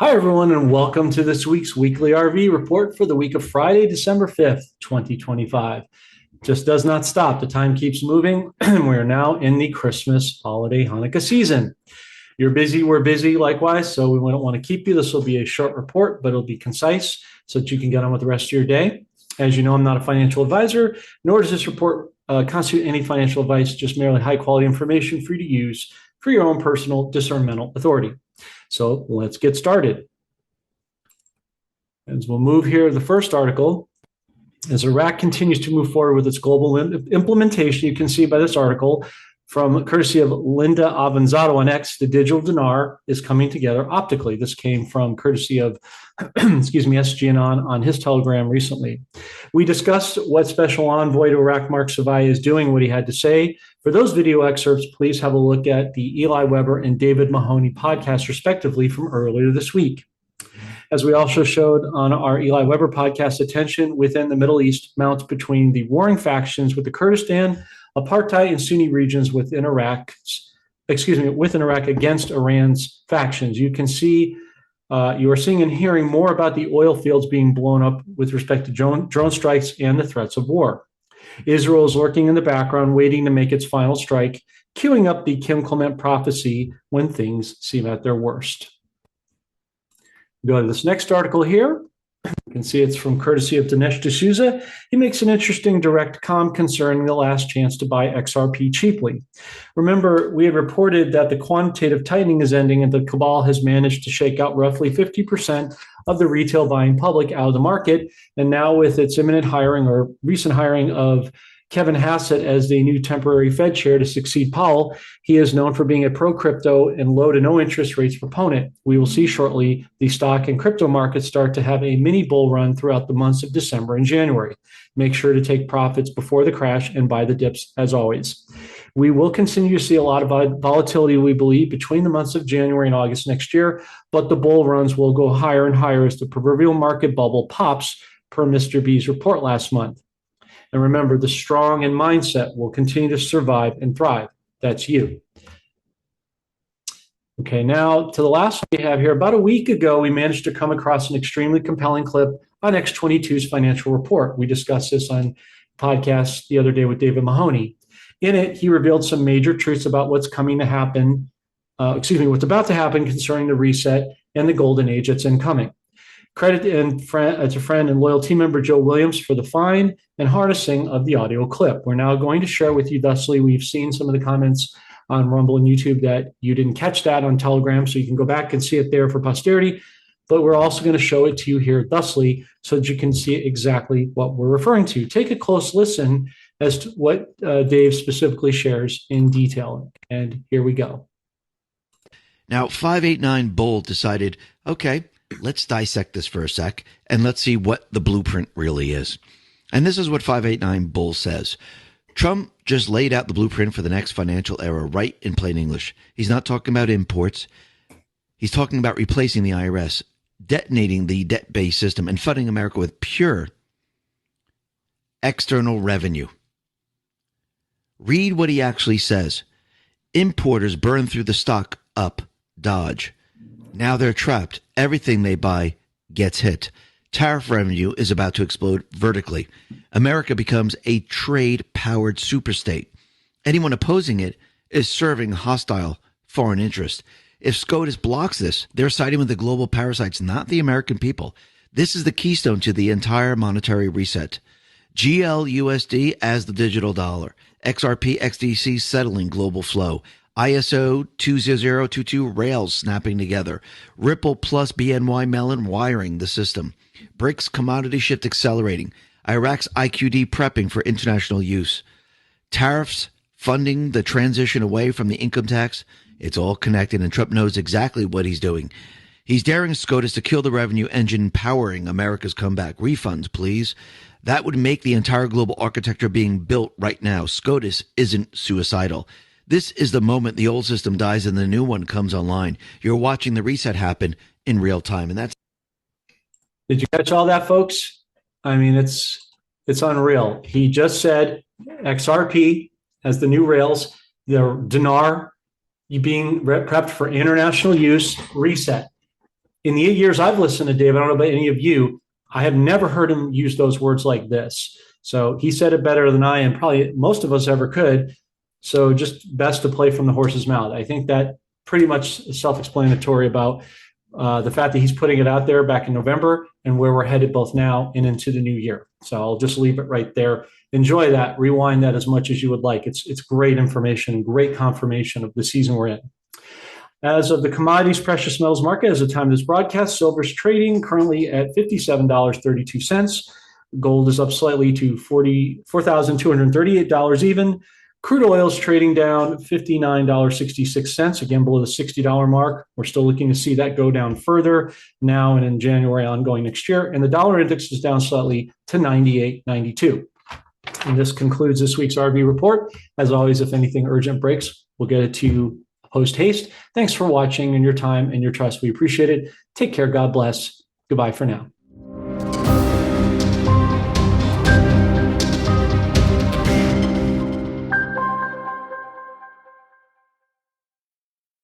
Hi, everyone, and welcome to this week's weekly RV report for the week of Friday, December 5th, 2025. Just does not stop. The time keeps moving, and we are now in the Christmas holiday Hanukkah season. You're busy, we're busy likewise, so we don't want to keep you. This will be a short report, but it'll be concise so that you can get on with the rest of your day. As you know, I'm not a financial advisor, nor does this report constitute any financial advice, just merely high quality information for you to use for your own personal discernmental authority. So let's get started. As we'll move here, the first article, as Iraq continues to move forward with its global implementation, you can see by this article from courtesy of Linda Avanzado on X, the digital dinar is coming together optically. This came from courtesy of, SGN on his Telegram recently. We discussed what Special Envoy to Iraq Mark Savai is doing, what he had to say. For those video excerpts, please have a look at the Eli Weber and David Mahoney podcast, respectively, from earlier this week. As we also showed on our Eli Weber podcast, attention within the Middle East mounts between the warring factions with the Kurdistan, apartheid, and Sunni regions within Iraq against Iran's factions. You can see, you are seeing and hearing more about the oil fields being blown up with respect to drone strikes and the threats of war. Israel is lurking in the background, waiting to make its final strike, queuing up the Kim Clement prophecy when things seem at their worst. Go to this next article here. You can see it's from courtesy of Dinesh D'Souza. He makes an interesting direct com concerning the last chance to buy XRP cheaply. Remember, we had reported that the quantitative tightening is ending and the cabal has managed to shake out roughly 50% of the retail buying public out of the market. And now with its imminent hiring or recent hiring of Kevin Hassett as the new temporary Fed chair to succeed Powell, he is known for being a pro-crypto and low to no interest rates proponent. We will see shortly the stock and crypto markets start to have a mini bull run throughout the months of December and January. Make sure to take profits before the crash and buy the dips as always. We will continue to see a lot of volatility, we believe, between the months of January and August next year, but the bull runs will go higher and higher as the proverbial market bubble pops, per Mr. B's report last month. And remember, the strong in mindset will continue to survive and thrive. That's you. Okay, now to the last one we have here. About a week ago, we managed to come across an extremely compelling clip on X22's financial report. We discussed this on podcast the other day with David Mahoney. In it, he revealed some major truths about what's about to happen concerning the reset and the golden age that's incoming. Credit to friend and loyal team member Joe Williams for the fine and harnessing of the audio clip. We're now going to share with you thusly. We've seen some of the comments on Rumble and YouTube that you didn't catch that on Telegram, so you can go back and see it there for posterity. But we're also going to show it to you here thusly so that you can see exactly what we're referring to. Take a close listen as to what Dave specifically shares in detail. And here we go. Now, 589 Bold decided, okay, let's dissect this for a sec, and let's see what the blueprint really is. And this is what 589 Bull says. Trump just laid out the blueprint for the next financial era right in plain English. He's not talking about imports. He's talking about replacing the IRS, detonating the debt-based system, and flooding America with pure external revenue. Read what he actually says. Importers burn through the stock up Dodge. Now they're trapped. Everything they buy gets hit. Tariff revenue is about to explode vertically. America becomes a trade-powered superstate. Anyone opposing it is serving hostile foreign interest. If SCOTUS blocks this, they're siding with the global parasites, not the American people. This is the keystone to the entire monetary reset. GLUSD as the digital dollar. XRP XDC settling global flow. ISO 20022 rails snapping together. Ripple plus BNY Mellon wiring the system. BRICS commodity shift accelerating. Iraq's IQD prepping for international use. Tariffs funding the transition away from the income tax. It's all connected, and Trump knows exactly what he's doing. He's daring SCOTUS to kill the revenue engine powering America's comeback. Refunds, please. That would make the entire global architecture being built right now. SCOTUS isn't suicidal. This is the moment the old system dies and the new one comes online. You're watching the reset happen in real time. And that's. Did you catch all that, folks? I mean, it's unreal. He just said XRP as the new rails, the dinar being prepped for international use, reset. in the 8 years I've listened to Dave, I don't know about any of you, I have never heard him use those words like this. So he said it better than I and probably most of us ever could. So just best to play from the horse's mouth. I think that pretty much self-explanatory about the fact that he's putting it out there back in November and where we're headed both now and into the new year. So I'll just leave it right there. Enjoy that. Rewind that as much as you would like. It's great information, great confirmation of the season we're in. As of the commodities precious metals market, as of the time of this broadcast, silver's trading currently at $57.32. Gold is up slightly to $4,238 even. Crude oil is trading down $59.66, again below the $60 mark. We're still looking to see that go down further now and in January ongoing next year. And the dollar index is down slightly to 98.92. And this concludes this week's RV report. As always, if anything urgent breaks, we'll get it to you post haste. Thanks for watching and your time and your trust. We appreciate it. Take care. God bless. Goodbye for now.